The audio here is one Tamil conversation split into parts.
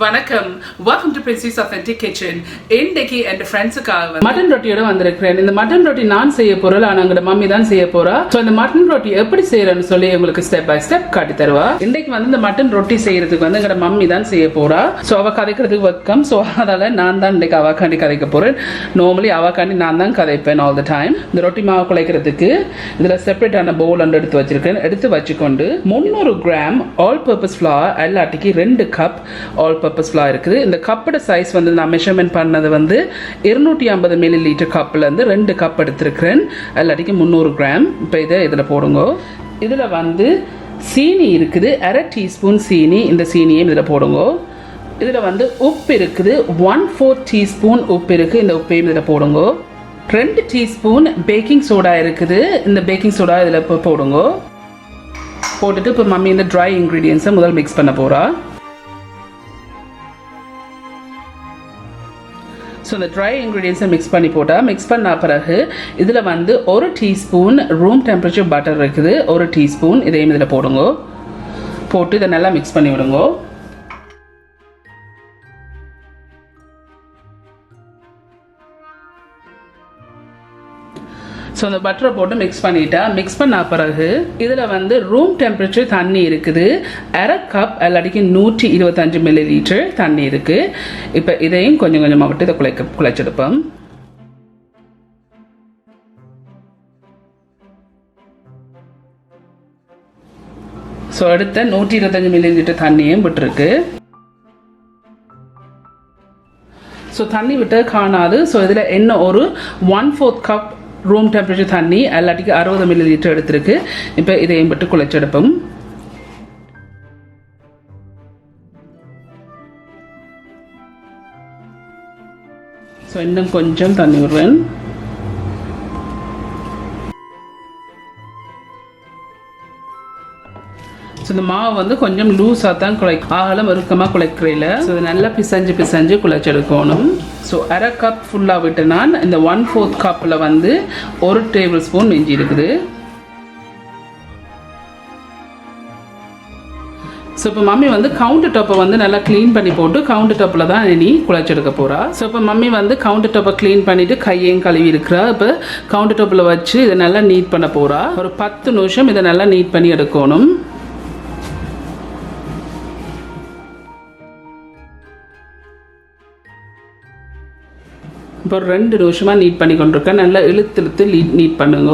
வணக்கம், welcome to princyauthentickitchen. இன்னைக்கு என் ஃப்ரெண்ட்ஸுக்காக மட்டன் ரொட்டியோட வந்திருக்கிறேன். இந்த மட்டன் ரொட்டி நான் செய்ய போறேன், ஆனா எங்க மம்மி தான் செய்ய போறா. சோ இந்த மட்டன் ரொட்டி எப்படி செய்யறேன்னு சொல்லி உங்களுக்கு ஸ்டெப் பை ஸ்டெப் காட்டி தருவா. இன்னைக்கு வந்து இந்த மட்டன் ரொட்டி செய்யறதுக்கு வந்து எங்க மம்மி தான் செய்ய போறா. சோ அவ கதைக்கிறதுக்கு வெக்கம். சோ அதனால நான் தான் இன்னைக்கு அவக்காண்டி கதைக்க போறேன். நார்மலி அவக்காண்டி நான் தான் கதைப்பேன் ஆல் த டைம். இந்த ரொட்டி மாவு குழைக்கிறதுக்கு இதுல செப்பரேட்டான பவுல் ஒன்று எடுத்து வச்சிருக்கேன். எடுத்து வச்சுக்கொண்டு 300 கிராம் ஆல் பர்பஸ் ஃப்ளவர், எல்லாட்டிக்கு 2 கப் ஆல் பர்பஸ் ஃப்ளவர் இருக்குது. இந்த கப்போட சைஸ் வந்து நான் மெஷர்மெண்ட் பண்ணது வந்து 250 ml கப்ல இருந்து 2 கப் எடுத்திருக்கிறேன். எல்லாட்டிக்கு 300 கிராம். இப்போ இதை இதில் போடுங்க. இதில் வந்து சீனி இருக்குது, 1/2 டீஸ்பூன் சீனி. இந்த சீனியும் இதில் போடுங்க. இதில் வந்து உப்பு இருக்குது, 1/4 டீஸ்பூன் உப்பு இருக்குது. இந்த உப்பையும் இதில் போடுங்க. 2 டீஸ்பூன் பேக்கிங் சோடா இருக்குது. இந்த பேக்கிங் சோடா இதில் இப்போ போடுங்க. போட்டுட்டு இப்போ மம்மி இந்த ட்ரை இன்க்ரீடியன்ஸை முதல் மிக்ஸ் பண்ண போகிறா. ஸோ இந்த ட்ரை இன்க்ரீடியன்ஸை மிக்ஸ் பண்ண பிறகு இதில் வந்து 1 டீஸ்பூன் ரூம் டெம்பரேச்சர் பட்டர் இருக்குது. 1 டீஸ்பூன் இதையும் இதில் போடுங்க. போட்டு இதை நல்லா மிக்ஸ் பண்ணி விடுங்க. ஸோ அந்த பட்டரை போட்டு மிக்ஸ் பண்ண பிறகு இதில் வந்து ரூம் டெம்பரேச்சர் தண்ணி இருக்குது. 1/2 கப் எல்லாட்டிக்கு 125 ml தண்ணி இருக்குது. இப்போ இதையும் கொஞ்சம் கொஞ்சமாக விட்டு இதை குழைச்செடுப்போம். ஸோ அடுத்த 125 ml தண்ணியும் விட்டுருக்கு. ஸோ தண்ணி விட்டு காணாது. ஸோ இதில் என்ன ஒரு 1/4 கப் ரூம் டெம்பரேச்சர் தண்ணி, எல்லாட்டிக்கு 60 ml எடுத்திருக்கு. இப்போ இதையும் விட்டு குழைச்செடுப்போம். ஸோ இன்னும் கொஞ்சம் தண்ணி விடுவேன். ஸோ இந்த மாவு வந்து கொஞ்சம் லூஸாக தான் ஆகலாம், இறுக்கமாக குழைக்கிறேன். ஸோ இது நல்லா பிசைஞ்சு குழைச்செடுக்கணும். ஸோ 1/2 கப் ஃபுல்லாக விட்டு நான் இந்த 1/4 கப்பில் வந்து 1 டேபிள் ஸ்பூன் மிஞ்சி இருக்குது. ஸோ இப்போ மம்மி வந்து கவுண்டர் டாப்பை வந்து நல்லா க்ளீன் பண்ணி போட்டு கவுண்டர் டாப்பில் தான் இனி குழைச்செடுக்க போகிறா. ஸோ இப்போ மம்மி வந்து கவுண்டர் டாப்பை க்ளீன் பண்ணிவிட்டு கையையும் கழுவி இருக்கிறா. இப்போ கவுண்டர் டாப்பில் வச்சு இதை நல்லா நீட் பண்ண போகிறா. ஒரு 10 நிமிஷம் இதை நல்லா நீட் பண்ணி எடுக்கணும். இப்போ 2 நிமிஷமாக நீட் பண்ணி கொண்டிருக்கேன். நல்லா இழுத்து நீட் பண்ணுங்க.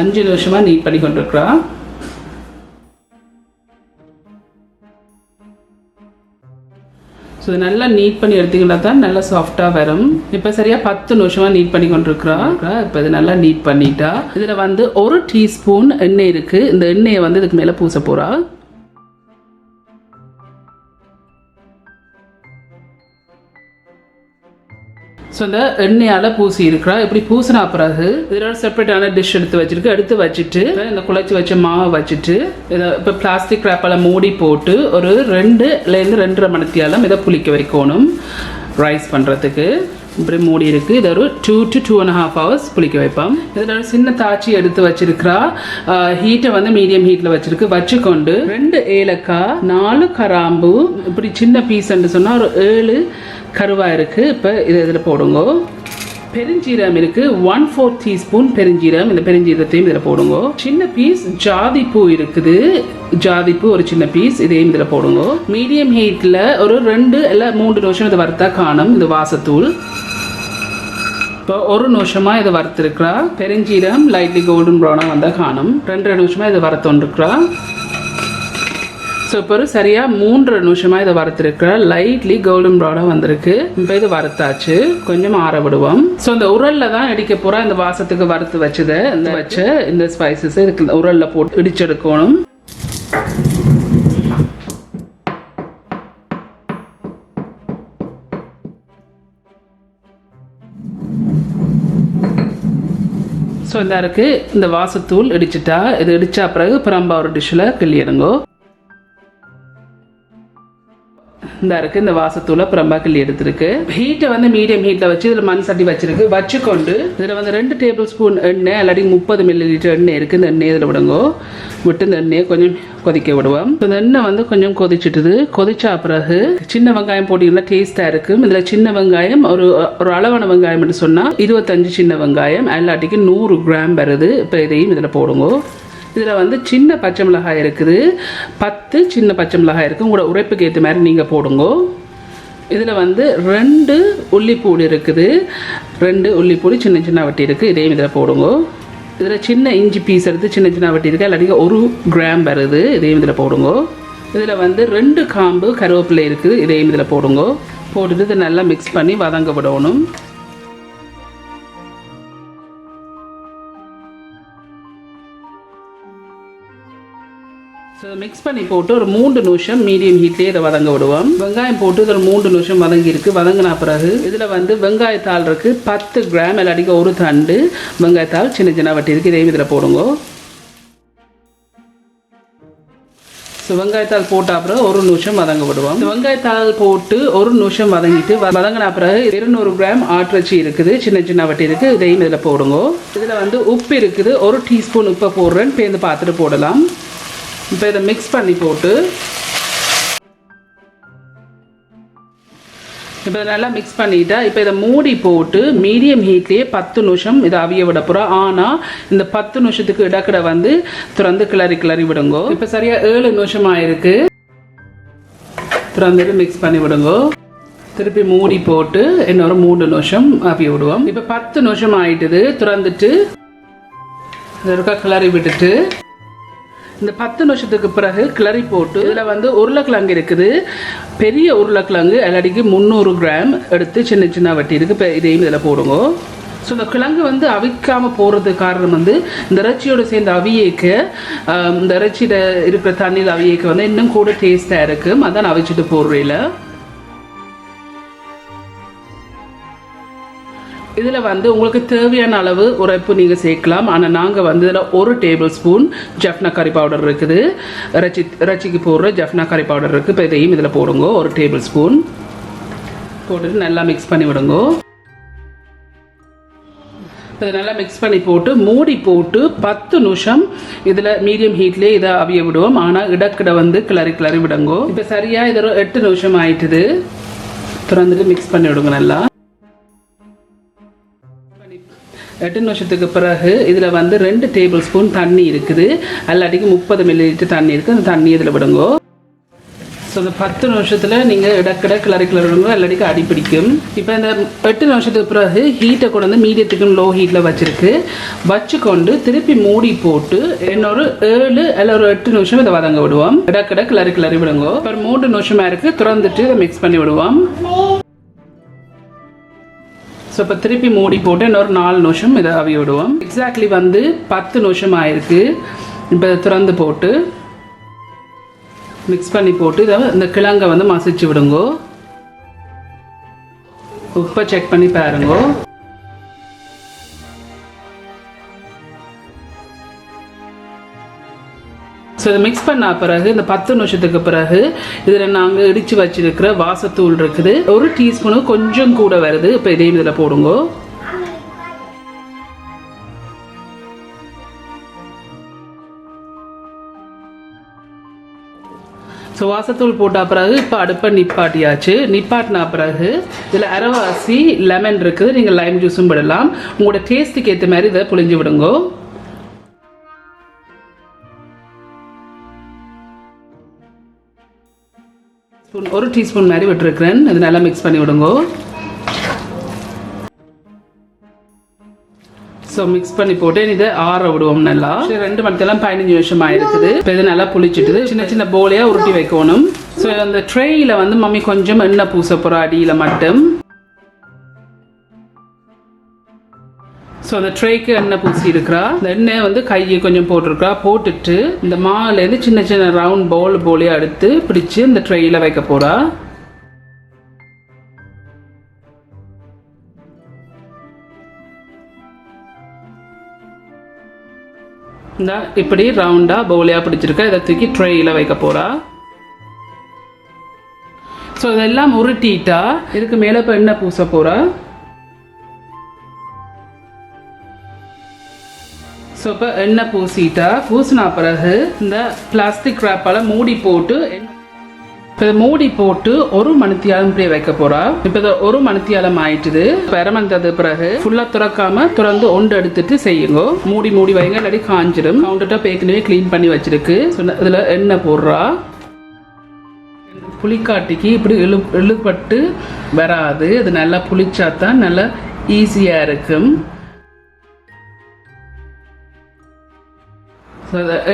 5 நிமிஷமாக நீட் பண்ணி கொண்டிருக்கிறா. ஸோ இது நல்லா நீட் பண்ணி எடுத்தீங்கன்னா தான் நல்லா சாஃப்டாக வரும். இப்போ சரியாக 10 நிமிஷமாக நீட் பண்ணி கொண்டிருக்கிறா. இப்போ இது நல்லா நீட் பண்ணிட்டா. இதில் வந்து 1 டீஸ்பூன் எண்ணெய் இருக்குது. இந்த எண்ணெயை வந்து இதுக்கு மேலே பூச போகிறா. ஸோ இந்த எண்ணெயால் பூசி இருக்கிறா. இப்படி பூசினா பிறகு இதில் செப்பரேட்டான டிஷ் எடுத்து வச்சுட்டு இந்த குழைச்சி வச்ச மாவை வச்சுட்டு இதை இப்போ பிளாஸ்டிக் ரேப்பால் மூடி போட்டு ஒரு 2லேருந்து 2.5 மணித்தியாலம் இதை புளிக்க வைக்கணும். ரைஸ் பண்ணுறதுக்கு இப்படி மூடி இருக்குது. இதை ஒரு 2 to 2.5 hours புளிக்க வைப்போம். இதில் ஒரு சின்ன தாச்சி எடுத்து வச்சிருக்கிறா. ஹீட்டை வந்து மீடியம் ஹீட்டில் வச்சுக்கொண்டு 2 ஏலக்காய், 4 கிராம்பு, இப்படி சின்ன பீஸ்ன்னு சொன்னால் ஒரு 7 கருவாய் இருக்குது. இப்போ இதில் போடுங்க. பெருஞ்சீரம் இருக்குது, 1/4 டீஸ்பூன் பெருஞ்சீரம். இந்த பெருஞ்சீரத்தையும் இதில் போடுங்க. சின்ன பீஸ் ஜாதிப்பூ இருக்குது. ஜாதிப்பூ ஒரு சின்ன பீஸ், இதையும் இதில் போடுங்க. மீடியம் ஹீட்டில் ஒரு 2 இல்லை 3 நிமிஷம் இதை வறுத்தா காணும். இது வாசத்தூள். இப்போ 1 நிமிஷமாக இதை வறுத்துருக்குறா. பெருஞ்சீரம் லைட்லி கோல்டன் ப்ரௌனாக வந்தால் காணும். 2 நிமிஷமாக இதை வறுத்தோன்ருக்குறா. ஸோ இப்போ ஒரு சரியாக 3 நிமிஷமாக இதை வறுத்துருக்குறா. லைட்லி கோல்டன் ப்ரௌனாக வந்திருக்கு. இப்போ இது வறுத்தாச்சு. கொஞ்சம் ஆற விடுவோம். ஸோ இந்த உரலில் தான் இடிக்க போகிறா. இந்த வாசத்துக்கு வறுத்து வச்சதை இந்த ஸ்பைசஸ் இதுக்கு உரலில் போட்டு இடிச்செடுக்கணும். ஸோ இந்த இருக்குது இந்த வாசத்தூள் இடிச்சிட்டா. இது இடித்தா பிறகு பிரம்பா ஒரு டிஷ்ஷில் கிள்ளிடுங்கோ. இந்த இருக்குது இந்த வாசத்தூளை பிரம்பா கிள்ளி எடுத்துருக்கு. ஹீட்டை வந்து மீடியம் ஹீட்டில் வச்சு இதில் மண் சட்டி வச்சிருக்கு. வச்சுக்கொண்டு இதில் வந்து 2 டேபிள் ஸ்பூன் எண்ணெய் இல்லாட்டி 30 மில்லிலிட்டர் எண்ணெய் இருக்குது. இந்த எண்ணெய் இதில் விடுங்கோ. விட்டு இந்த எண்ணெயை கொஞ்சம் கொதிக்க விடுவோம். இந்த எண்ணெய் வந்து கொஞ்சம் கொதிச்சுட்டுது. கொதிச்சா பிறகு சின்ன வெங்காயம் போட்டிங்கன்னா டேஸ்ட்டாக இருக்கும். இதில் சின்ன வெங்காயம் ஒரு அளவான வெங்காயம் சொன்னால் 25 சின்ன வெங்காயம் எல்லாட்டிக்கு 100 கிராம் வருது. இப்போ இதையும் இதில் போடுங்க. இதில் வந்து சின்ன பச்சை மிளகாய் இருக்குது. 10 சின்ன பச்சை மிளகாய் இருக்குது. உங்களோட உரைப்புக்கு ஏற்ற மாதிரி நீங்கள் போடுங்க. இதில் வந்து 2 உள்ளிப்பூடி இருக்குது. 2 உள்ளிப்பூடி சின்ன சின்ன வட்டி இருக்குது. இதையும் இதில் போடுங்க. இதில் சின்ன இஞ்சி பீஸ் எடுத்து சின்ன சின்ன வட்டி இருக்குது. இல்லாட்டி 1 கிராம் வருது. இதையும் இதில் போடுங்க. இதில் வந்து 2 காம்பு கருவேப்பிலை இருக்குது. இதையும் இதில் போடுங்க. போட்டுட்டு இதை நல்லா மிக்ஸ் பண்ணி வதங்க விடணும். ஸோ மிக்ஸ் பண்ணி போட்டு ஒரு 3 நிமிஷம் மீடியம் ஹீட்லேயே இதை வதங்க விடுவோம். வெங்காயம் போட்டு இதில் 3 நிமிஷம் வதங்கி இருக்குது. வதங்கின பிறகு இதில் வந்து வெங்காயத்தாள் இருக்குது. 10 கிராம் இல்லாட்டிக்கு 1 தண்டு வெங்காயத்தாள் சின்ன சின்ன வட்டி இருக்குது. இதையும் இதில் போடுங்க. ஸோ வெங்காயத்தாள் போட்ட அப்புறம் 1 நிமிஷம் வதங்க விடுவோம். வெங்காயத்தாள் போட்டு 1 நிமிஷம் வதங்கிட்டு வதங்கின பிறகு 200 கிராம் ஆட்டிறைச்சி இருக்குது. சின்ன சின்ன வட்டி இருக்குது. இதையும் இதில் போடுங்க. இதில் வந்து உப்பு இருக்குது. 1 டீஸ்பூன் உப்பை போடுறேன்னு பேருந்து பார்த்துட்டு போடலாம். இப்போ இதை மிக்ஸ் பண்ணி போட்டு இப்போ நல்லா மிக்ஸ் பண்ணிட்டா இப்போ இதை மூடி போட்டு மீடியம் ஹீட்லேயே 10 நிமிஷம் இதை அவிய விட போகிறோம். ஆனால் இந்த 10 நிமிஷத்துக்கு இடக்கடை வந்து திறந்து கிளறி விடுங்க. இப்போ சரியாக 7 நிமிஷம் ஆயிருக்கு. திறந்துட்டு மிக்ஸ் பண்ணி விடுங்க. திருப்பி மூடி போட்டு இன்னொரு 3 நிமிஷம் அவிய விடுவோம். இப்போ 10 நிமிஷம் ஆயிட்டுது. திறந்துட்டு இதற்காக கிளறி விட்டுட்டு இந்த 10 நிமிஷத்துக்கு பிறகு கிளறி போட்டு இதில் வந்து உருளைக்கிழங்கு இருக்குது. பெரிய உருளைக்கிழங்கு எல்லாடிக்கு 300 கிராம் எடுத்து சின்ன சின்ன வட்டி இருக்குது. இப்போ இதையும் இதில் போடுங்க. ஸோ இந்த கிழங்கு வந்து அவிக்காமல் போகிறதுக்கு காரணம் வந்து இந்த இறைச்சியோடு சேர்ந்து அவியேக்க இந்த இறைச்சியில் இருக்கிற தண்ணியில் அவியேக்க வந்து இன்னும் கூட டேஸ்ட்டாக இருக்கும். அதான் அவிச்சிட்டு போடுறீல. இதில் வந்து உங்களுக்கு தேவையான அளவு உரைப்பு நீங்கள் சேர்க்கலாம். ஆனால் நாங்கள் வந்து இதில் 1 டேபிள் ஸ்பூன் ஜஃப்னா கறி பவுடர் இருக்குது. இறைச்சிக்கு போடுற ஜஃப்னா கறி பவுடர் இருக்குது. இப்போ இதையும் இதில் போடுங்க. 1 டேபிள் ஸ்பூன் போட்டுட்டு நல்லா மிக்ஸ் பண்ணி விடுங்க. இதை நல்லா மிக்ஸ் பண்ணி போட்டு மூடி போட்டு 10 நிமிஷம் இதில் மீடியம் ஹீட்லேயே இதை அவிய விடுவோம். ஆனால் இடக்கிட வந்து கிளறி விடுங்க. இப்போ சரியாக இதில் 8 நிமிஷம் ஆயிட்டுது. திறந்துட்டு மிக்ஸ் பண்ணி விடுங்க. நல்லா 8 நிமிஷத்துக்கு பிறகு இதில் வந்து 2 டேபிள் ஸ்பூன் தண்ணி இருக்குது. எல்லாட்டிக்கு 30 மில்லிலிட்டர் தண்ணி இருக்குது. அந்த தண்ணி இதில் விடுங்க. ஸோ இந்த 10 நிமிஷத்தில் நீங்கள் இடக்கிட கிளறி விடுங்க. எல்லாட்டிக்கு அடிப்பிடிக்கும். இப்போ இந்த 8 நிமிஷத்துக்கு பிறகு ஹீட்டை கொண்டு வந்து மீடியத்துக்கும் லோ ஹீட்டில் வச்சுக்கொண்டு திருப்பி மூடி போட்டு இன்னொரு 7 இல்லை ஒரு 8 நிமிஷம் இதை வதங்க விடுவோம். இடக்கிட கிளறி விடுங்க. இப்போ 3 நிமிஷமாக இருக்குது. திறந்துட்டு இதை மிக்ஸ் பண்ணி விடுவோம். ஸோ இப்போ திருப்பி மூடி போட்டு இன்னொரு 4 நிமிஷம் இதை அவிய விடுவோம். எக்ஸாக்ட்லி வந்து 10 நிமிஷம் ஆயிருக்கு. இப்போ திறந்து போட்டு மிக்ஸ் பண்ணி போட்டு இதை இந்த கிழங்கை வந்து மசிச்சு விடுங்க. உப்பை செக் பண்ணி பாருங்க. ஸோ இதை மிக்ஸ் பண்ண பிறகு இந்த 10 நிமிஷத்துக்கு பிறகு இதில் நாங்கள் இடித்து வச்சிருக்கிற வாசத்தூள் இருக்குது. 1 டீஸ்பூனு கொஞ்சம் கூட வருது. இப்போ இதையும் இதில் போடுங்க. ஸோ வாசத்தூள் போட்ட பிறகு இப்போ அடுப்பை நிப்பாட்டியாச்சு. நிப்பாட்டின பிறகு இதில் அரைவாசி லெமன் இருக்குது. நீங்கள் லைம் ஜூஸும் விடலாம். உங்களோட டேஸ்ட்டுக்கு ஏற்ற மாதிரி இதை புளிஞ்சு விடுங்க. ஒரு டீஸ்பூன் மாதிரி விட்டுருக்கிறேன். இது நல்லா மிக்ஸ் பண்ணி விடுங்க. ஸோ மிக்ஸ் பண்ணி போட்டு இதை ஆற விடுவோம். நல்லா 2 மணிக்கெல்லாம் 15 நிமிஷம் ஆயிருக்குது. இப்போ இது நல்லா புளிச்சிட்டுது. சின்ன சின்ன போலையாக உருட்டி வைக்கணும். ஸோ அந்த ட்ரேயில் வந்து மம்மி கொஞ்சம் எண்ணெய் பூச போகிற அடியில் மட்டும். ஸோ அந்த ட்ரேக்கு எண்ணெய் பூசி இருக்கிறா. இந்த எண்ணெய் வந்து கையை கொஞ்சம் போட்டிருக்கா. போட்டுட்டு இந்த மாவுலேருந்து சின்ன சின்ன ரவுண்ட் போலையாக எடுத்து பிடிச்சி இந்த ட்ரேயில் வைக்க போகிறா. இந்த இப்படி ரவுண்டாக பவுலையாக பிடிச்சிருக்கா. இதை தூக்கி ட்ரேயில் வைக்க போகிறா. ஸோ இதெல்லாம் உருட்டிட்டா இதுக்கு மேலே இப்போ எண்ணெய் பூச போகிறா. ஸோ இப்போ எண்ணெய் பூசினா பிறகு இந்த பிளாஸ்டிக் ரேப்பால் மூடி போட்டு இப்போ மூடி போட்டு 1 மணித்தியாலம் இப்படியே வைக்க போறா. இப்போ இதை 1 மணித்தியாலம் ஆயிட்டுது. பெரமந்தது பிறகு ஃபுல்லா திறக்காம திறந்து ஒன்று எடுத்துட்டு செய்யுங்க. மூடி வைங்க, இல்லாட்டி காஞ்சிடும். கவுண்டர் டாப் ஏற்கனவே கிளீன் பண்ணி வச்சிருக்கு. இதுல எண்ணெய் போடுறா. புளிக்காட்டிக்கு இப்படி இழுப்பட்டு வராது. அது நல்லா புளிச்சாதான் நல்லா ஈஸியா இருக்கும்.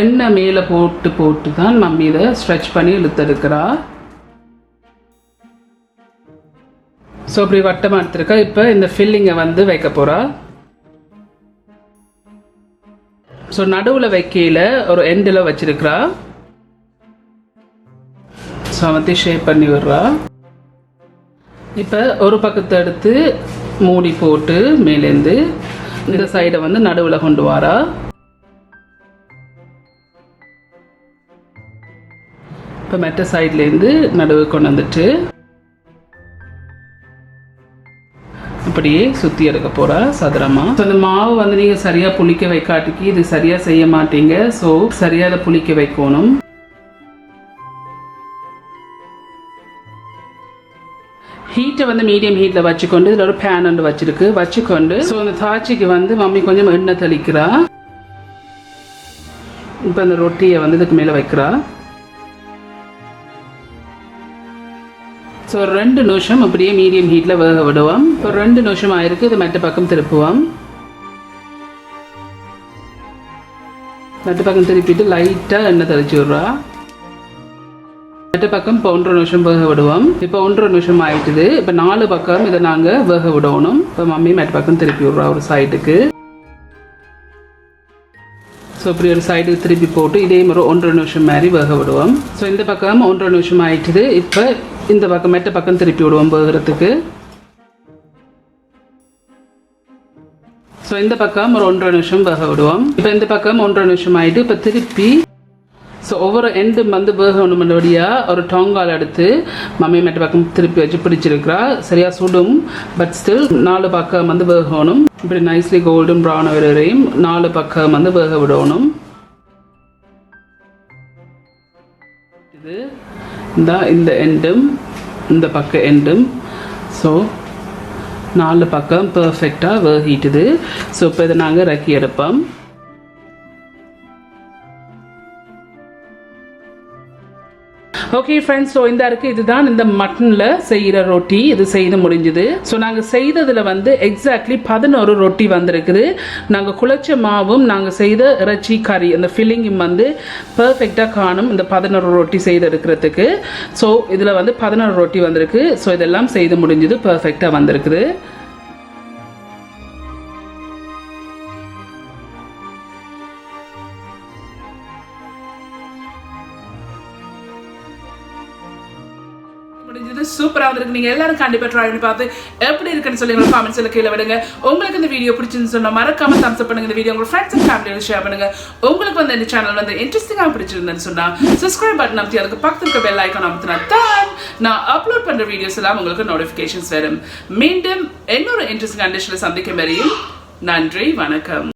எண்ணெய் மேலே போட்டு தான் மம்மி இதை ஸ்ட்ரெச் பண்ணி இழுத்தெடுக்கிறா. ஸோ அப்படி வட்டமாக எடுத்துருக்கா. இப்போ இந்த ஃபில்லிங்கை வந்து வைக்க போகிறா. ஸோ நடுவில் வைக்கையில் ஒரு எண்டில் வச்சிருக்கிறா. ஸோ வந்து ஷேப் பண்ணி விடுறா. இப்போ ஒரு பக்கத்தை எடுத்து மூடி போட்டு மேலேருந்து இந்த சைடை வந்து நடுவில் கொண்டு வரா. இப்போ மெட்ட சைட்லேருந்து நடுவு கொண்டு வந்துட்டு அப்படியே சுற்றி எடுக்க போகிறா சதுரமாக. ஸோ இந்த மாவு வந்து நீங்கள் சரியாக புளிக்க வைக்காட்டிக்கு இது சரியாக செய்ய மாட்டீங்க. ஸோ சரியாக அதை புளிக்க வைக்கணும். ஹீட்டை வந்து மீடியம் ஹீட்டில் வச்சுக்கொண்டு இதில் ஒரு பேன் ஒன்று வச்சுக்கொண்டு ஸோ இந்த தாச்சிக்கு வந்து மம்மி கொஞ்சம் எண்ணெய் தெளிக்கிறா. இப்போ இந்த ரொட்டியை வந்து இதுக்கு மேலே வைக்கிறா. ஸோ 2 நிமிஷம் அப்படியே மீடியம் ஹீட்டில் வேக விடுவோம். இப்போ 2 நிமிஷம் ஆயிருக்கு. இது மெட்ட பக்கம் திருப்புவோம். மெட்ட பக்கம் திருப்பிட்டு லைட்டாக எண்ணெய் தெளிச்சு விட்றா. மெட்ட பக்கம் இப்போ 1.5 நிமிஷம் வேக விடுவோம். இப்போ 1.5 நிமிஷம் ஆயிட்டுது. இப்போ 4 பக்கம் இதை நாங்கள் வேக விடணும். இப்போ மம்மி மெட்ட பக்கம் திருப்பி விட்றா ஒரு சைடுக்கு. ஸோ இப்படி ஒரு சைடுக்கு திருப்பி போட்டு இதே மாதிரி 1.5 நிமிஷம் மாதிரி வேக விடுவோம். ஸோ இந்த பக்கம் 1.5 நிமிஷம் ஆயிட்டுது. இப்போ இந்த பக்கம் மெட்ட பக்கம் திருப்பி விடுவோம் வேகிறதுக்கு. ஸோ இந்த பக்கம் ஒரு 1.5 நிமிஷம் வேக விடுவோம். இப்போ இந்த பக்கம் 1.5 நிமிஷம் ஆயிட்டு இப்போ திருப்பி ஸோ ஒவ்வொரு எண்டும் வந்து வேகணும்னபடியாக ஒரு டொங்கால் எடுத்து மம்மி மெட்ட பக்கம் திருப்பி வச்சு பிடிச்சிருக்கிறா. சரியாக சுடும். பட் ஸ்டில் 4 பக்கம் வந்து வேகணும். இப்படி நைஸ்லி கோல்டன் ப்ரௌன் வரையும் 4 பக்கம் வந்து வேக விடணும். இது இந்த எண்டும் இந்த பக்கம் எண்டும் ஸோ 4 பக்கம் பர்ஃபெக்டாக வேகிட்டுது. ஸோ இப்போ இதை நாங்கள் இறக்கி எடுப்போம். ஓகே ஃப்ரெண்ட்ஸ், ஸோ இந்த இருக்குது இதுதான் இந்த மட்டனில் செய்கிற ரொட்டி. இது செய்து முடிஞ்சுது. ஸோ நாங்கள் செய்ததில் வந்து எக்ஸாக்ட்லி 11 ரொட்டி வந்திருக்குது. நாங்கள் குழைச்ச மாவும் நாங்கள் செய்த இறைச்சி கறி அந்த ஃபில்லிங்கும் வந்து பர்ஃபெக்டாக காணும் இந்த 11 ரொட்டி செய்து எடுக்கிறதுக்கு. ஸோ இதில் வந்து 11 ரொட்டி வந்திருக்கு. ஸோ இதெல்லாம் செய்து முடிஞ்சுது, பர்ஃபெக்டாக வந்திருக்குது. சூப்பரா வந்திருக்கு. நீங்க எல்லாரும் கண்டிப்பா ட்ரை பண்ணி பார்த்து எப்படி இருக்குன்னு சொல்லி உங்க கமெண்ட்ஸ்ல கீழே விடுங்க. உங்களுக்கு இந்த வீடியோ பிடிச்சிருந்துன்னு சொன்னா மறக்காம தம்ஸ் அப் பண்ணுங்க. இந்த வீடியோ உங்க ஃப்ரெண்ட்ஸ் அண்ட் ஃபேமிலியோட ஷேர் பண்ணுங்க. உங்களுக்கு வந்து இந்த சேனல் வந்து இன்ட்ரெஸ்டிங்கா பிடிச்சிருந்தேன்னு சொன்னா சப்ஸ்கிரைப் பட்டன் அமுத்தி அதுக்கு பக்கத்துல இருக்க பெல் ஐகான் அமுத்தினா தான் நான் அப்லோட் பண்ற வீடியோஸ் எல்லாம் உங்களுக்கு நோட்டிபிகேஷன்ஸ் வரும். மீண்டும் இன்னொரு இன்ட்ரெஸ்டிங் டிஷ்ல சந்திக்கும் வரையும் நன்றி, வணக்கம்.